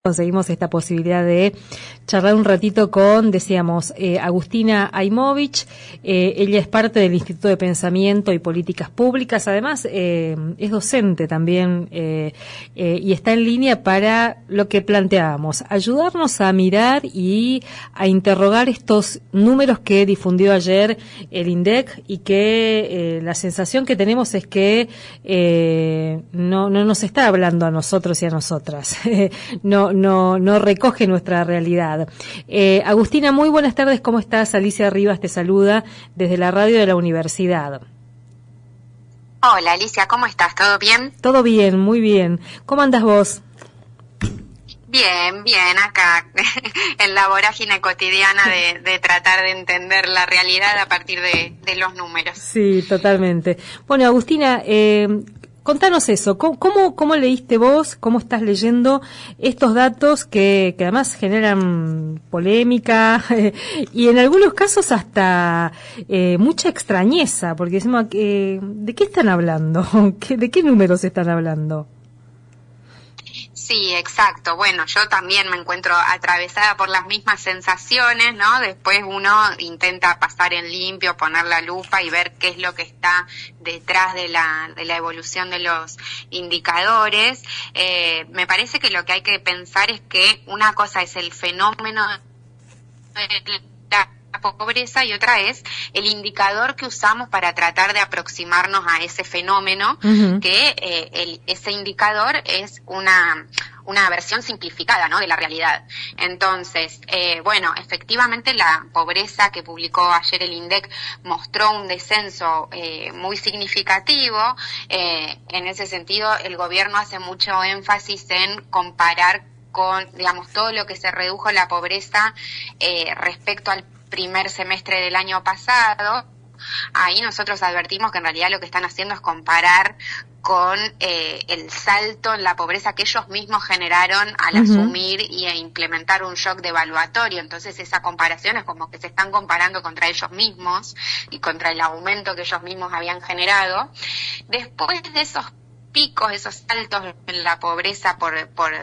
Conseguimos esta posibilidad de charlar un ratito con, decíamos, Agustina Aymovich. Ella es parte del Instituto de Pensamiento y Políticas Públicas. Además, es docente también y está en línea para lo que planteábamos, ayudarnos a mirar y a interrogar estos números que difundió ayer el INDEC y que la sensación que tenemos es que no nos está hablando a nosotros y a nosotras. No recoge nuestra realidad. Agustina, muy buenas tardes, ¿cómo estás? Alicia Rivas te saluda desde la radio de la universidad. Hola Alicia, ¿cómo estás? ¿Todo bien? Todo bien, muy bien. ¿Cómo andas vos? Bien, acá en la vorágine cotidiana de tratar de entender la realidad a partir de los números. Sí, totalmente. Bueno, Agustina, contanos eso, ¿cómo leíste vos, cómo estás leyendo estos datos que además generan polémica y en algunos casos hasta mucha extrañeza, porque decimos, ¿de qué están hablando? ¿De qué números están hablando? Sí, exacto. Bueno, yo también me encuentro atravesada por las mismas sensaciones, ¿no? Después uno intenta pasar en limpio, poner la lupa y ver qué es lo que está detrás de la evolución de los indicadores. Me parece que lo que hay que pensar es que una cosa es el fenómeno de la pobreza y otra es el indicador que usamos para tratar de aproximarnos a ese fenómeno, que ese indicador es una versión simplificada, ¿no?, de la realidad. Entonces, bueno, efectivamente la pobreza que publicó ayer el INDEC mostró un descenso muy significativo. En ese sentido, el gobierno hace mucho énfasis en comparar con, digamos, todo lo que se redujo la pobreza respecto al primer semestre del año pasado. Ahí nosotros advertimos que en realidad lo que están haciendo es comparar con el salto en la pobreza que ellos mismos generaron al asumir e implementar un shock devaluatorio. Entonces esa comparación es como que se están comparando contra ellos mismos y contra el aumento que ellos mismos habían generado. Después de esos picos, esos saltos en la pobreza por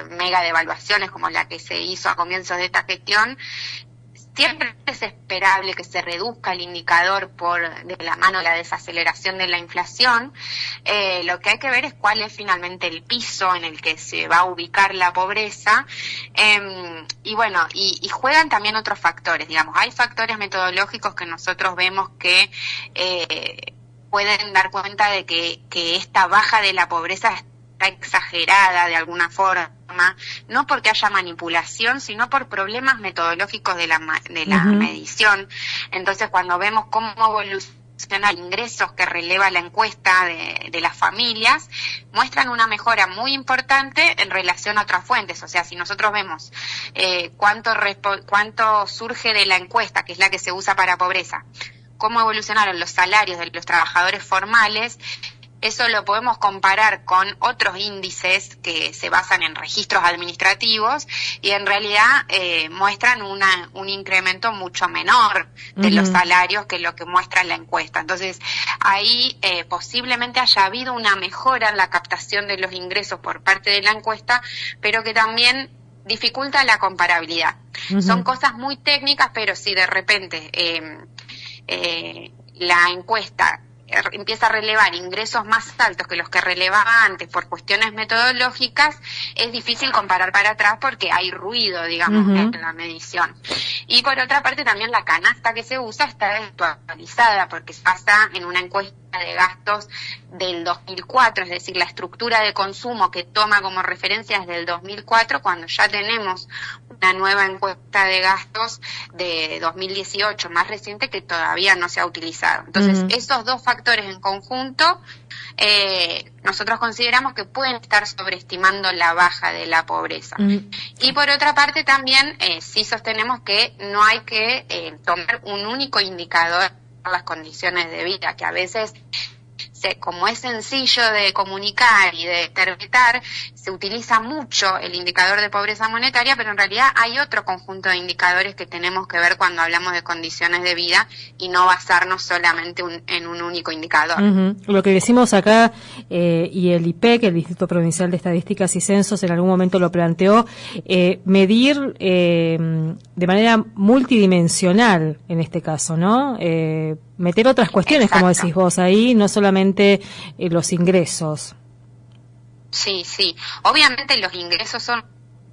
mega devaluaciones como la que se hizo a comienzos de esta gestión, siempre es esperable que se reduzca el indicador de la mano de la desaceleración de la inflación. Lo que hay que ver es cuál es finalmente el piso en el que se va a ubicar la pobreza. Y bueno, y juegan también otros factores, digamos. Hay factores metodológicos que nosotros vemos que pueden dar cuenta de que esta baja de la pobreza está exagerada de alguna forma, no porque haya manipulación, sino por problemas metodológicos de la medición. Entonces, cuando vemos cómo evolucionan ingresos que releva la encuesta de las familias, muestran una mejora muy importante en relación a otras fuentes. O sea, si nosotros vemos cuánto surge de la encuesta, que es la que se usa para pobreza, cómo evolucionaron los salarios de los trabajadores formales, eso lo podemos comparar con otros índices que se basan en registros administrativos y en realidad muestran un incremento mucho menor de los salarios que lo que muestra la encuesta. Entonces, ahí posiblemente haya habido una mejora en la captación de los ingresos por parte de la encuesta, pero que también dificulta la comparabilidad. Son cosas muy técnicas, pero si de repente la encuesta empieza a relevar ingresos más altos que los que relevaba antes por cuestiones metodológicas, es difícil comparar para atrás porque hay ruido, digamos, en la medición. Y por otra parte también la canasta que se usa está desactualizada porque se basa en una encuesta de gastos del 2004, es decir, la estructura de consumo que toma como referencia es del 2004, cuando ya tenemos una nueva encuesta de gastos de 2018, más reciente, que todavía no se ha utilizado. Entonces, esos dos factores en conjunto, nosotros consideramos que pueden estar sobreestimando la baja de la pobreza. Y por otra parte también, sí sostenemos que no hay que tomar un único indicador para las condiciones de vida, que a veces como es sencillo de comunicar y de interpretar, se utiliza mucho el indicador de pobreza monetaria, pero en realidad hay otro conjunto de indicadores que tenemos que ver cuando hablamos de condiciones de vida y no basarnos solamente en un único indicador. Lo que decimos acá, y el IPEC, el Instituto Provincial de Estadísticas y Censos, en algún momento lo planteó, medir de manera multidimensional en este caso, ¿no? Meter otras cuestiones, exacto, como decís vos ahí, no solamente los ingresos. Sí, sí. Obviamente los ingresos son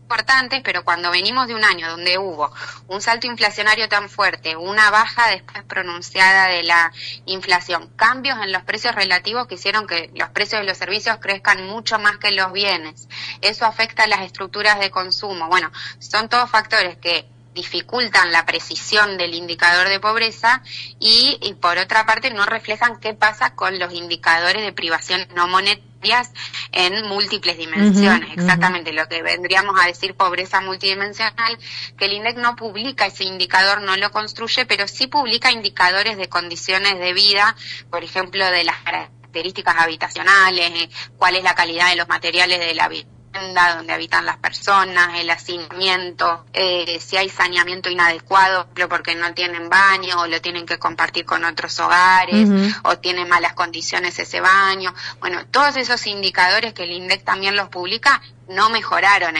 importantes, pero cuando venimos de un año donde hubo un salto inflacionario tan fuerte, una baja después pronunciada de la inflación, cambios en los precios relativos que hicieron que los precios de los servicios crezcan mucho más que los bienes, eso afecta a las estructuras de consumo. Bueno, son todos factores que dificultan la precisión del indicador de pobreza y por otra parte no reflejan qué pasa con los indicadores de privación no monetarias en múltiples dimensiones. Exactamente lo que vendríamos a decir pobreza multidimensional, que el INDEC no publica ese indicador, no lo construye, pero sí publica indicadores de condiciones de vida, por ejemplo, de las características habitacionales, cuál es la calidad de los materiales de la vivienda donde habitan las personas, el hacinamiento, si hay saneamiento inadecuado, porque no tienen baño o lo tienen que compartir con otros hogares, o tiene malas condiciones ese baño. Bueno, todos esos indicadores que el INDEC también los publica no mejoraron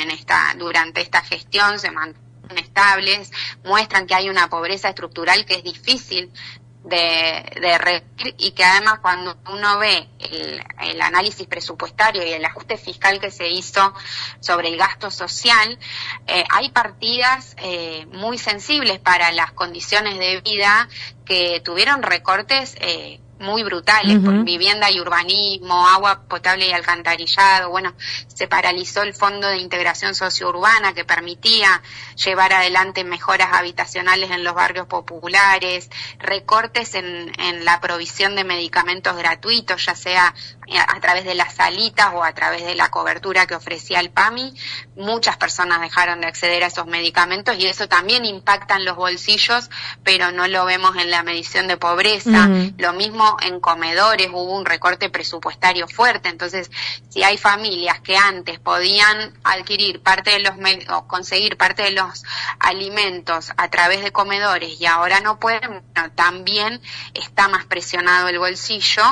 durante esta gestión, se mantienen estables, muestran que hay una pobreza estructural que es difícil de revertir y que además cuando uno ve el análisis presupuestario y el ajuste fiscal que se hizo sobre el gasto social, hay partidas muy sensibles para las condiciones de vida que tuvieron recortes muy brutales, por vivienda y urbanismo, agua potable y alcantarillado. Bueno, se paralizó el Fondo de Integración Sociourbana que permitía llevar adelante mejoras habitacionales en los barrios populares, recortes en la provisión de medicamentos gratuitos, ya sea a través de las salitas o a través de la cobertura que ofrecía el PAMI. Muchas personas dejaron de acceder a esos medicamentos y eso también impacta en los bolsillos, pero no lo vemos en la medición de pobreza. Lo mismo en comedores, hubo un recorte presupuestario fuerte, entonces si hay familias que antes podían adquirir parte de los o conseguir parte de los alimentos a través de comedores y ahora no pueden, bueno, también está más presionado el bolsillo.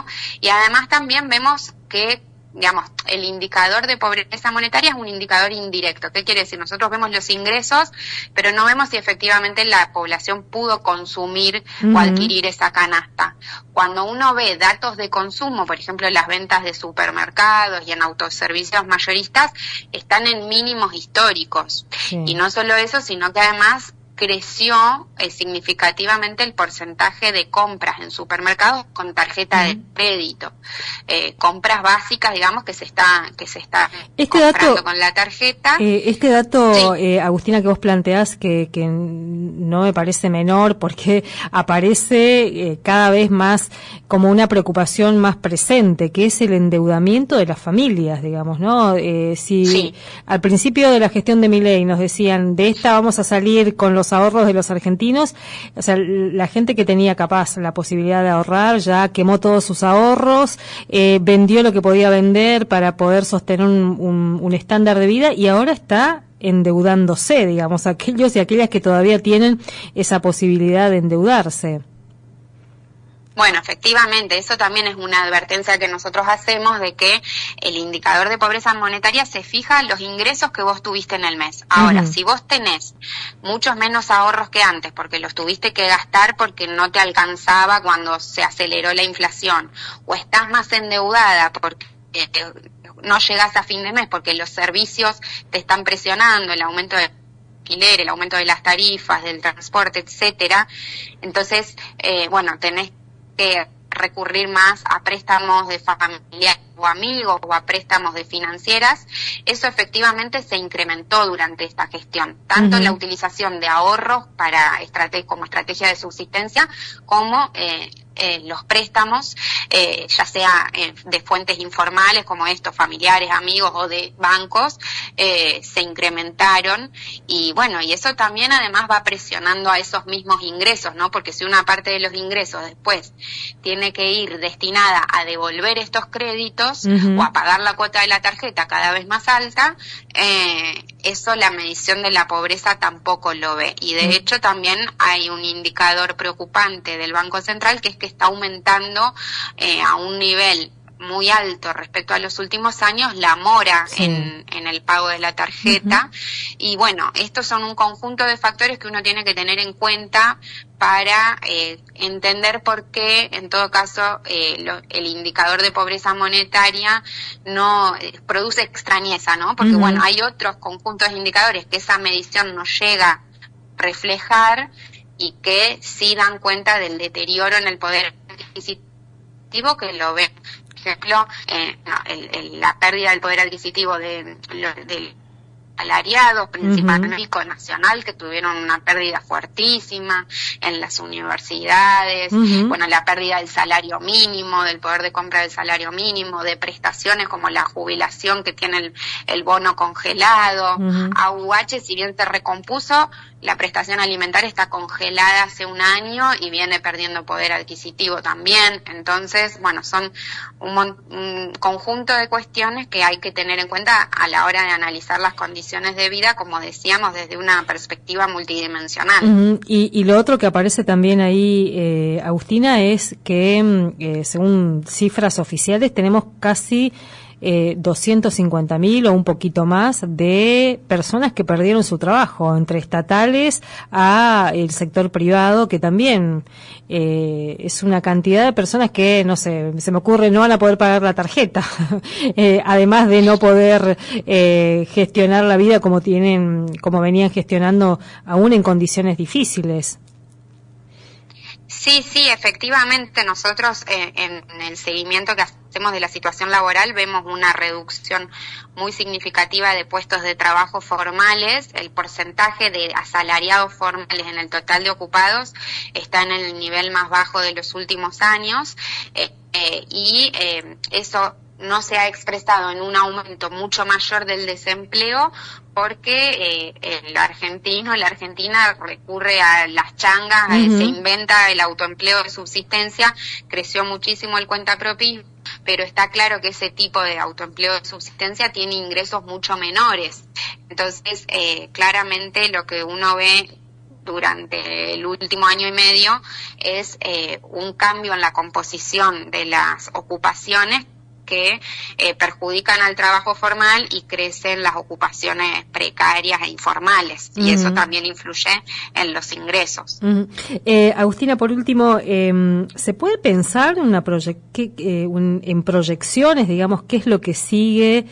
Y además también vemos que, digamos, el indicador de pobreza monetaria es un indicador indirecto. ¿Qué quiere decir? Nosotros vemos los ingresos, pero no vemos si efectivamente la población pudo consumir o adquirir esa canasta. Cuando uno ve datos de consumo, por ejemplo, las ventas de supermercados y en autoservicios mayoristas, están en mínimos históricos. Y no solo eso, sino que además creció significativamente el porcentaje de compras en supermercados con tarjeta de crédito, compras básicas, digamos, que se está comprando con la tarjeta. Este dato, Agustina, que vos planteás, que no me parece menor, porque aparece cada vez más como una preocupación más presente, que es el endeudamiento de las familias, digamos, ¿no? Si al principio de la gestión de Milei nos decían, de esta vamos a salir con los ahorros de los argentinos, o sea, la gente que tenía capaz la posibilidad de ahorrar ya quemó todos sus ahorros, vendió lo que podía vender para poder sostener un estándar de vida y ahora está endeudándose, digamos, aquellos y aquellas que todavía tienen esa posibilidad de endeudarse. Bueno, efectivamente, eso también es una advertencia que nosotros hacemos de que el indicador de pobreza monetaria se fija en los ingresos que vos tuviste en el mes. Ahora, si vos tenés muchos menos ahorros que antes porque los tuviste que gastar porque no te alcanzaba cuando se aceleró la inflación, o estás más endeudada porque no llegás a fin de mes porque los servicios te están presionando, el aumento de alquiler, el aumento de las tarifas, del transporte, etcétera, entonces, bueno, tenés que recurrir más a préstamos de familiares o amigos o a préstamos de financieras. Eso efectivamente se incrementó durante esta gestión, tanto en la utilización de ahorros como estrategia de subsistencia, como los préstamos, ya sea de fuentes informales como estos, familiares, amigos o de bancos, se incrementaron y bueno, y eso también además va presionando a esos mismos ingresos, ¿no? Porque si una parte de los ingresos después tiene que ir destinada a devolver estos créditos o a pagar la cuota de la tarjeta cada vez más alta, eso la medición de la pobreza tampoco lo ve. Y de hecho también hay un indicador preocupante del Banco Central que es que está aumentando a un nivel muy alto respecto a los últimos años la mora en el pago de la tarjeta. Y bueno, estos son un conjunto de factores que uno tiene que tener en cuenta para entender por qué, en todo caso, el indicador de pobreza monetaria no produce extrañeza, ¿no? Porque bueno, hay otros conjuntos de indicadores que esa medición no llega a reflejar y que sí dan cuenta del deterioro en el poder adquisitivo que lo ven. Por ejemplo, la pérdida del poder adquisitivo del salariados, principalmente Pico Nacional, que tuvieron una pérdida fuertísima en las universidades, bueno, la pérdida del salario mínimo, del poder de compra del salario mínimo, de prestaciones como la jubilación que tiene el bono congelado. AUH, si bien se recompuso, la prestación alimentaria está congelada hace un año y viene perdiendo poder adquisitivo también. Entonces, bueno, son un conjunto de cuestiones que hay que tener en cuenta a la hora de analizar las condiciones de vida, como decíamos, desde una perspectiva multidimensional. Y lo otro que aparece también ahí, Agustina, es que según cifras oficiales tenemos casi 250.000 o un poquito más de personas que perdieron su trabajo, entre estatales a el sector privado, que también es una cantidad de personas que, no sé, se me ocurre, no van a poder pagar la tarjeta, además de no poder gestionar la vida como venían gestionando aún en condiciones difíciles. Sí, efectivamente nosotros en el seguimiento que hacemos de la situación laboral vemos una reducción muy significativa de puestos de trabajo formales. El porcentaje de asalariados formales en el total de ocupados está en el nivel más bajo de los últimos años y eso no se ha expresado en un aumento mucho mayor del desempleo porque el argentino, la argentina recurre a las changas, se inventa el autoempleo de subsistencia, creció muchísimo el cuentapropismo, pero está claro que ese tipo de autoempleo de subsistencia tiene ingresos mucho menores. Entonces, claramente lo que uno ve durante el último año y medio es un cambio en la composición de las ocupaciones que perjudican al trabajo formal y crecen las ocupaciones precarias e informales, y eso también influye en los ingresos. Agustina, por último, ¿se puede pensar en proyecciones, digamos, qué es lo que sigue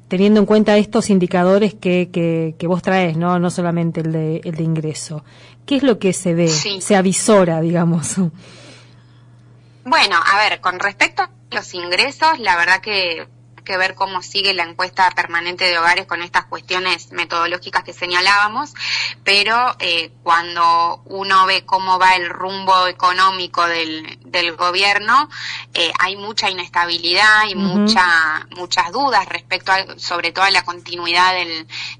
teniendo en cuenta estos indicadores que vos traes, no solamente el de ingreso? ¿Qué es lo que se ve, se avisora, digamos? Bueno, a ver, con respecto a los ingresos, la verdad que ver cómo sigue la encuesta permanente de hogares con estas cuestiones metodológicas que señalábamos, pero cuando uno ve cómo va el rumbo económico del gobierno, hay mucha inestabilidad y muchas dudas respecto sobre todo a la continuidad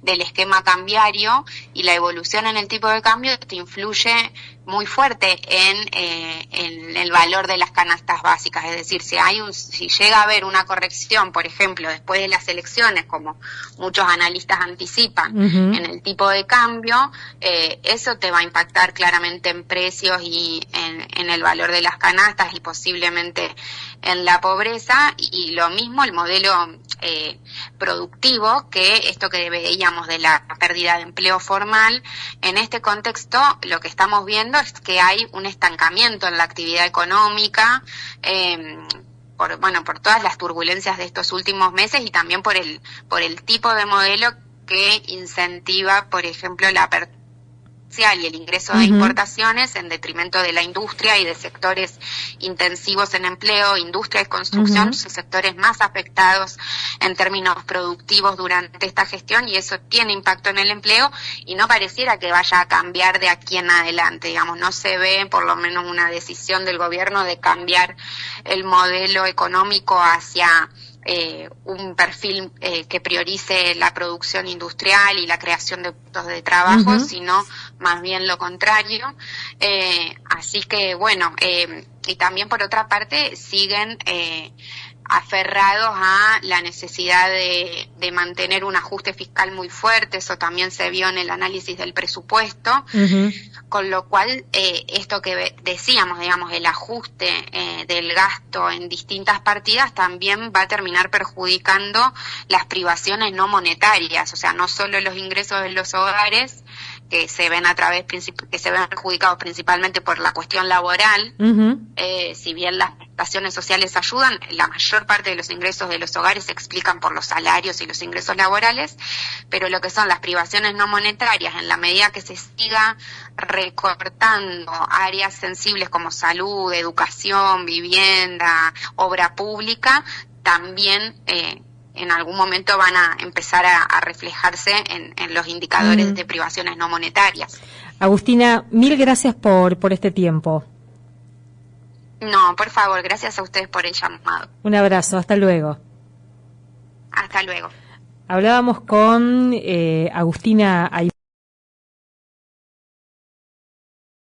del esquema cambiario, y la evolución en el tipo de cambio te influye muy fuerte en el valor de las canastas básicas. Es decir, si llega a haber una corrección, por ejemplo, después de las elecciones, como muchos analistas anticipan, en el tipo de cambio, eso te va a impactar claramente en precios y en el valor de las canastas y posiblemente en la pobreza. Y lo mismo el modelo productivo, que esto que veíamos de la pérdida de empleo formal. En este contexto, lo que estamos viendo es que hay un estancamiento en la actividad económica, por todas las turbulencias de estos últimos meses, y también por el tipo de modelo que incentiva, por ejemplo, la apertura y el ingreso de importaciones en detrimento de la industria y de sectores intensivos en empleo. Industria y construcción son sectores más afectados en términos productivos durante esta gestión, y eso tiene impacto en el empleo, y no pareciera que vaya a cambiar de aquí en adelante, digamos, no se ve por lo menos una decisión del gobierno de cambiar el modelo económico hacia un perfil que priorice la producción industrial y la creación de puestos de trabajo, sino más bien lo contrario. Así que, bueno, y también por otra parte siguen aferrados a la necesidad de mantener un ajuste fiscal muy fuerte. Eso también se vio en el análisis del presupuesto, con lo cual esto que decíamos, digamos, el ajuste del gasto en distintas partidas también va a terminar perjudicando las privaciones no monetarias, o sea, no solo los ingresos de los hogares, que se ven que se ven perjudicados principalmente por la cuestión laboral. Si bien las prestaciones sociales ayudan, la mayor parte de los ingresos de los hogares se explican por los salarios y los ingresos laborales, pero lo que son las privaciones no monetarias, en la medida que se siga recortando áreas sensibles como salud, educación, vivienda, obra pública, también en algún momento van a empezar a reflejarse en los indicadores de privaciones no monetarias. Agustina, mil gracias por este tiempo. No, por favor, gracias a ustedes por el llamado. Un abrazo, hasta luego. Hasta luego. Hablábamos con Agustina